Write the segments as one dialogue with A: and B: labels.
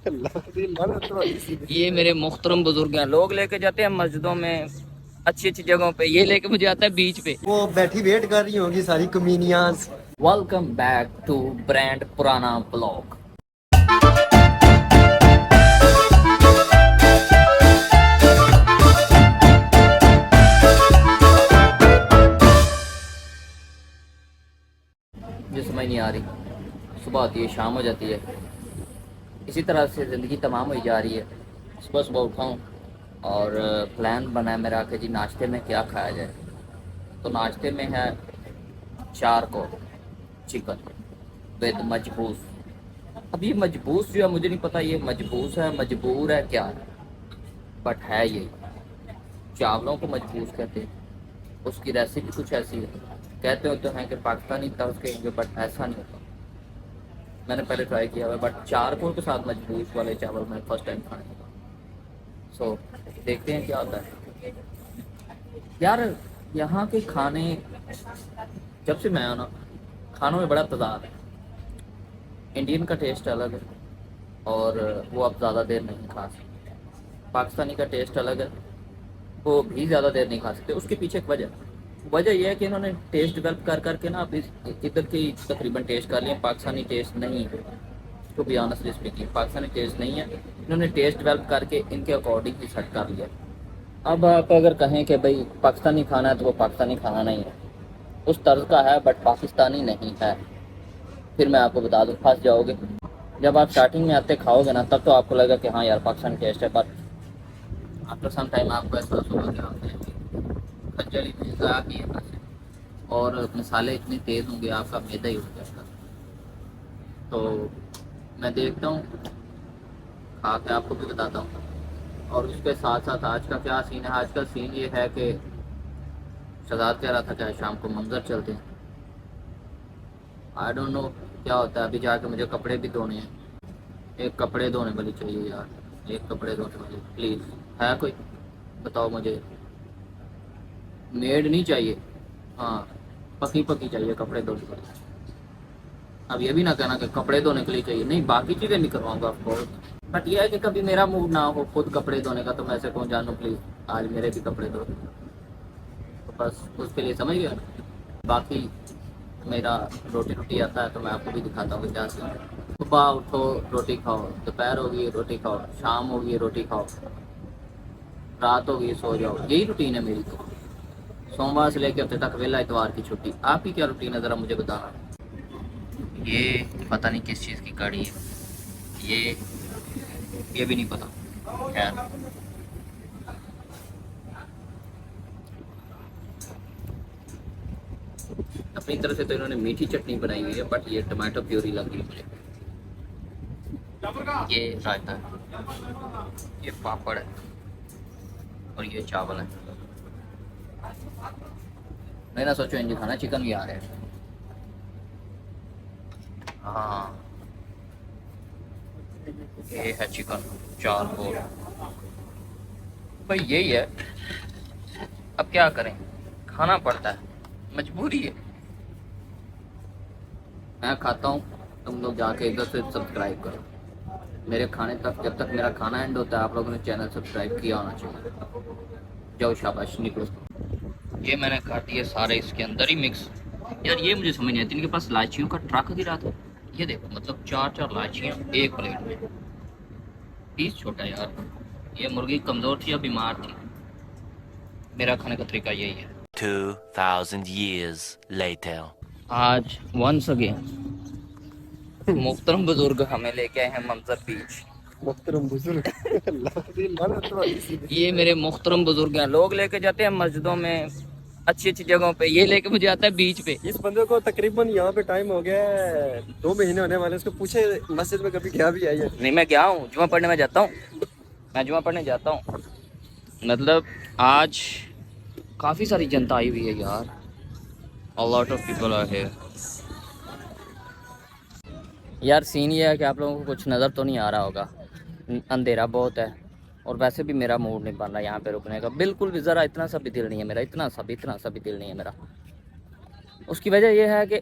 A: ये मेरे मुख्तरम बुजुर्ग हैं, लोग लेके जाते हैं मस्जिदों में, अच्छी अच्छी जगहों पे, ये लेके मुझे आता है बीच पे।
B: वो बैठी वेट कर रही होंगी सारी कमीनियाज।
A: वेलकम बैक टू ब्रांड पुराना ब्लॉग। जो समझ नहीं आ रही, सुबह आती है शाम हो जाती है, इसी तरह से ज़िंदगी तमाम हो जा रही है। सुबह सुबह उठाऊँ और प्लान बना है मेरा कि जी नाश्ते में क्या खाया जाए। तो नाश्ते में है चारकोल चिकन विद मजबूस। अब ये मजबूस जो है मुझे नहीं पता ये मजबूस है मजबूर है क्या है, बट है ये। चावलों को मजबूस कहते हैं, उसकी रेसिपी कुछ ऐसी है। कहते हो तो हैं कि पाकिस्तानी तर्ज के होंगे, बट ऐसा नहीं होता। मैंने पहले ट्राई किया हुआ, बट चारकोल के साथ मजबूस वाले चावल मैं फर्स्ट टाइम खाने लगा। सो देखते हैं क्या होता है यार। यहाँ के खाने, जब से मैं आया ना, खानों में बड़ा तज़ाद है। इंडियन का टेस्ट अलग है और वो आप ज़्यादा देर नहीं खा सकते। पाकिस्तानी का टेस्ट अलग है, वो भी ज़्यादा देर नहीं खा सकते। उसके पीछे एक वजह यह है कि इन्होंने टेस्ट डेवलप कर करके ना, अब इधर की तकरीबन टेस्ट कर लिए। पाकिस्तानी टेस्ट नहीं है, तो be honestly speaking Pakistani test नहीं है। इन्होंने टेस्ट डेवलप करके इनके अकॉर्डिंग ही सेट कर लिया। अब आप अगर कहें कि भाई पाकिस्तानी खाना है, तो वो पाकिस्तानी खाना नहीं है, उस तर्ज का है बट पाकिस्तानी नहीं है। फिर मैं आपको बता दूँ, फंस जाओगे। जब आप स्टार्टिंग में आते खाओगे ना, तब तो आपको लगेगा कि हाँ यार पाकिस्तानी टेस्ट है, बट आफ्टर सम टाइम आपको एहसास होगा कि आपने खज्जली में ज़ाया की है पैसे, और मसाले इतने तेज़ होंगे आपका मैदा ही हो जाएगा। तो मैं देखता हूँ, खा के आपको भी बताता हूँ। और उसके साथ साथ आज का क्या सीन है। आज का सीन ये है कि शहजाद कह रहा था कि शाम को मंजर चलते हैं। आई डोंट नो क्या होता है। अभी जाके मुझे कपड़े भी धोने हैं। एक कपड़े धोने वाली चाहिए यार, एक कपड़े धोने वाली प्लीज़। है कोई? बताओ मुझे। मेड नहीं चाहिए, हाँ पकी पकी चाहिए कपड़े धोने के लिए। अब ये भी ना कहना कि कपड़े धोने के लिए चाहिए, नहीं बाकी चीज़ें नहीं करवाऊँगा ऑफकोर्स, बट यह है कि कभी मेरा मूड ना हो खुद कपड़े धोने का, तो मैं ऐसे कहूँ जानू प्लीज़ आज मेरे भी कपड़े धो, तो बस उसके लिए समझ गया। बाकी मेरा रोटी आता है तो मैं आपको भी दिखाता हूँ क्या सीन है। सुबह उठो रोटी खाओ, दोपहर हो गई रोटी खाओ, शाम हो गई रोटी खाओ, रात हो गई सो जाओ। यही रूटीन है मेरी। तो सोमवार से लेकर हफ्ते तक वेला, इतवार की छुट्टी। आपकी क्या रूटीन है ज़रा मुझे बताना। ये पता नहीं किस चीज़ की कड़ी है, ये भी नहीं पता। खैर अपनी तरफ से तो इन्होंने मीठी चटनी बनाई हुई है, बट ये टमाटो प्यूरी लग रही है मुझे। ये रायता है, ये पापड़ है और ये चावल है। मैं ना सोचो इंजन खाना, चिकन भी आ रहा है। हाँ ये है चिकन चारकोल। भाई यही है, अब क्या करें, खाना पड़ता है, मजबूरी है। मैं खाता हूँ, तुम लोग जाके इधर से सब्सक्राइब करो मेरे खाने तक। जब तक मेरा खाना एंड होता है आप लोगों ने चैनल सब्सक्राइब किया होना चाहिए। जाओ शाबाश निकलो। ये मैंने काट दिए सारे इसके अंदर ही मिक्स। यार ये मुझे समझ नहीं आती, इनके पास इलायचियों का ट्रक गिरा था। ये देखो, मतलब 4-4 इलायचियाँ एक प्लेट में। पीस छोटा यार। ये मुर्गी कमज़ोर थी या बीमार थी? मेरा खाने का तरीका यही है।
C: 2000 years later.
A: आज वंस अगेन मुख्तरम बुजुर्ग हमें लेके आए हैं मंजर बीच।
B: मुख्तरम बुजुर्ग।
A: ये मेरे मुख्तरम बुजुर्ग हैं, लोग लेके जाते हैं मस्जिदों में, अच्छी अच्छी जगहों पे, ये लेके मुझे आता है बीच पे।
B: इस बंदे को तकरीबन यहाँ पे टाइम हो गया है 2 महीने होने वाले। उसको पूछे मस्जिद में कभी गया भी है ये?
A: नहीं मैं गया हूँ, जुमा पढ़ने में जाता हूँ, मैं जुमा पढ़ने जाता हूँ। मतलब आज काफ़ी सारी जनता आई हुई है यार, a lot of people are here। यार सीन ये है कि आप लोगों को कुछ नज़र तो नहीं आ रहा होगा, अंधेरा बहुत है, और वैसे भी मेरा मूड नहीं बन रहा यहाँ पे रुकने का, बिल्कुल भी ज़रा इतना सा भी दिल नहीं है मेरा, इतना सा भी दिल नहीं है मेरा। उसकी वजह यह है कि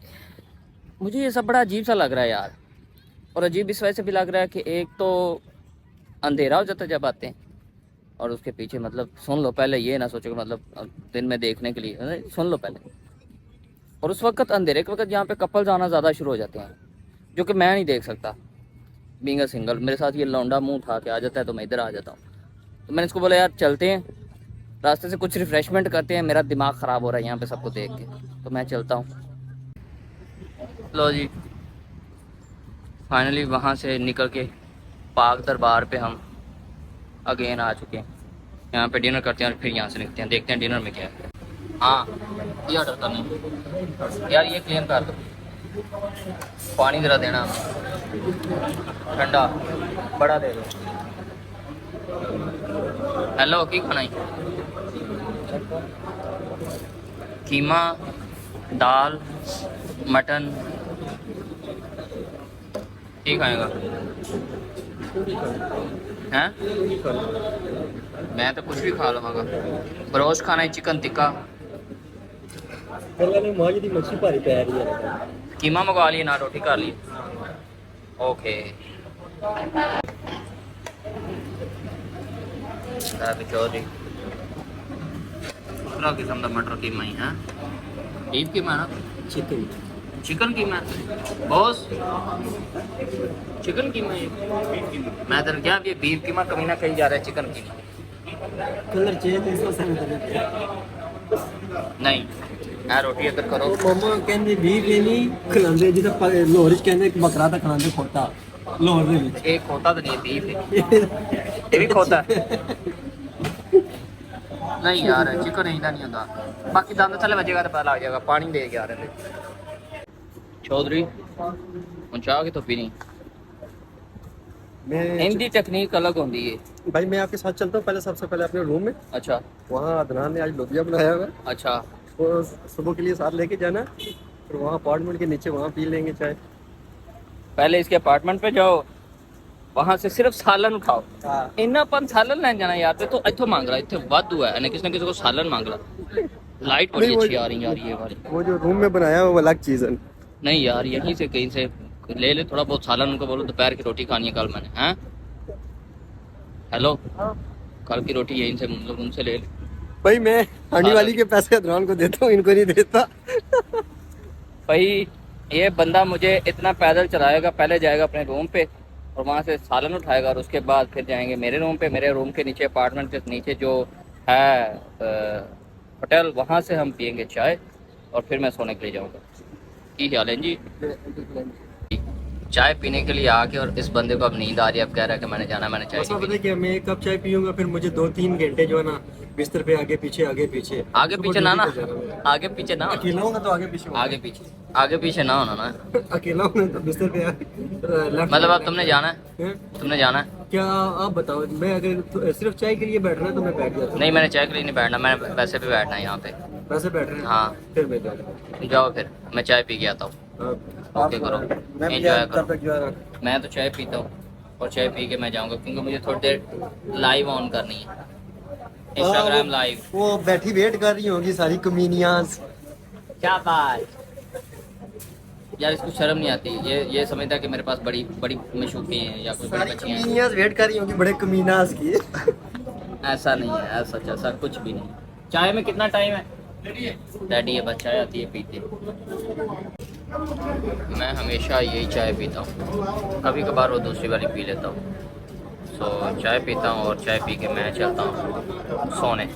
A: मुझे ये सब बड़ा अजीब सा लग रहा है यार। और अजीब इस वजह से भी लग रहा है कि एक तो अंधेरा हो जाता है जब आते हैं, और उसके पीछे मतलब सुन लो पहले, ये ना सोचो कि मतलब दिन में देखने के लिए, अरे सुन लो पहले। और उस वक्त अंधेरे के वक्त यहाँ पे कपल्स आना ज़्यादा शुरू हो जाते हैं, जो कि मैं नहीं देख सकता बीइंग अ सिंगल। मेरे साथ ये लौंडा मुंह उठा के आ जाता है तो मैं इधर आ जाता हूँ। तो मैंने इसको बोला यार चलते हैं रास्ते से, कुछ रिफ़्रेशमेंट करते हैं, मेरा दिमाग ख़राब हो रहा है यहाँ पे सबको देख के, तो मैं चलता हूँ। लो जी, फाइनली वहाँ से निकल के पाक दरबार पे हम अगेन आ चुके हैं। यहाँ पे डिनर करते हैं और फिर यहाँ से निकलते हैं, देखते हैं डिनर में क्या है। हाँ ये ऑर्डर करना है यार, ये क्लीन कर दो। पानी ज़रा देना, ठंडा बड़ा दे दो। हेलो की खाना है? कीमा, दाल, मटन, ठीक आएगा हैं? मैं तो कुछ भी खा लूँगा। बरोश खाना है, चिकन टिक्का,
B: मच्छी भारी पै रही है।
A: कीमा मंगवा लिए ना, रोटी खा ली। ओके चौधरी दूसरा किस्म का मटर कीमा ही है, बीफ कीमा ना,
B: चिकन
A: चिकन कीमा बॉस, चिकन कीमा है। मैं तो क्या ये बीफ कीमा कमीना कहीं जा रहा है, चिकन कीमा
B: कलर चेंज
A: नहीं। मैं रोटी अगर करो
B: मम्मा कहंदे बीफ लेनी खिलांदे जिदा लाहौर च कहंदे बकरा ता खिलांदे खोता लाहौर दे विच
A: एक खोता तो नहीं, बीफ है ये भी खोता है। नहीं यार चिकन इतना नहीं होता, बाकी दंद थले बजेगा तो पता लग जाएगा। पानी दे के आ रहे थे चौधरी, ਹੁਣ ਚਾਹ कितों पीनी?
B: मैं
A: इनकी टेक्निक अलग होती है
B: भाई, मैं आपके साथ चलता हूँ। पहले सबसे पहले अपने रूम में,
A: अच्छा
B: वहाँ अदनान ने आज लोबिया बनाया हुआ है,
A: अच्छा,
B: तो सुबह के लिए साथ लेके जाना, फिर वहाँ अपार्टमेंट के नीचे वहाँ पी लेंगे चाय।
A: पहले इसके अपार्टमेंट पे जाओ, वहाँ से सिर्फ सालन खाओ।
B: हाँ
A: इन्नापन सालन लैन जाना यार, ते तो इत्थों मांग रहा, इत्थे वाधू है ने किसी न किसी को सालन मांग रहा। लाइट बड़ी
B: नहीं, वो-
A: अच्छी आ रही है वाली।
B: वो जो रूम में बनाया है वो अलग चीज़ है।
A: नहीं यार यहीं से कहीं से ले ले थोड़ा बहुत सालन, उनको बोलो दोपहर की रोटी खानी है कल मैंने, हैं? हेलो, कल की रोटी यहीं से मतलब उनसे ले ले।
B: भाई मैं आने वाली के पैसे अदनान को देता हूँ, इनको नहीं देता।
A: भाई ये बंदा मुझे इतना पैदल चलाएगा, पहले जाएगा अपने रूम पे और वहाँ से सालन उठाएगा और उसके बाद फिर जाएंगे मेरे रूम पे। मेरे रूम के नीचे अपार्टमेंट के नीचे जो है होटल, वहाँ से हम पियेंगे चाय और फिर मैं सोने के लिए जाऊँगा। की ख्याल है जी? चाय पीने के लिए आके और इस बंदे को अब नींद आ रही है, अब कह रहा है कि मैंने जाना, मैंने चाय
B: ऐसा
A: नहीं
B: पता
A: पीनी।
B: है क्या, मैं एक कप चाय पीऊंगा, फिर मुझे 2-3 घंटे जो है ना बिस्तर पे आगे पीछे
A: आगे पीछे ना आगे पीछे ना,
B: अकेला हूँ ना तो आगे पीछे
A: आगे पीछे ना होना ना।
B: अकेला हूँ ना तो बिस्तर पे लेफ्ट
A: मतलब अब तुमने जाना है,
B: हैं?
A: तुमने जाना है?
B: क्या आप बताओ, मैं अगर सिर्फ चाय के लिए बैठ रहा है तो मैं बैठ जाता हूँ।
A: नहीं मैंने चाय के लिए नहीं बैठना, मैंने वैसे भी बैठना है यहाँ पे।
B: वैसे बैठ रहे हैं,
A: हाँ
B: फिर मैं जाता
A: जाओ, फिर मैं चाय पी के आता हूँ।
B: हूँ।
A: ओके करो,
B: मैं भी
A: एंजॉय
B: तब
A: करो।
B: तक जो है ना,
A: मैं तो चाय पीता हूँ और चाय पी के मैं जाऊँगा, क्योंकि मुझे थोड़ी देर लाइव ऑन करनी है, इंस्टाग्राम लाइव।
B: वो बैठी वेट कर रही होंगी सारी कमीनियाज।
A: क्या बात यार, इसको शर्म नहीं आती, ये समझता है कि मेरे पास बड़ी बड़ी मशूकी हैं या कुछ बड़ी बच्चियाँ हैं।
B: कमीनियाज वेट कर रही होंगी बड़े कमीनाज की।
A: ऐसा नहीं है, ऐसा कुछ भी नहीं। चाय में कितना टाइम है? डैडी है, बस चाय आती है पीते। मैं हमेशा यही चाय पीता हूँ, कभी कभार वो दूसरी वाली पी लेता हूँ। सो चाय पीता हूँ और चाय पी के मैं चलता हूँ सोने।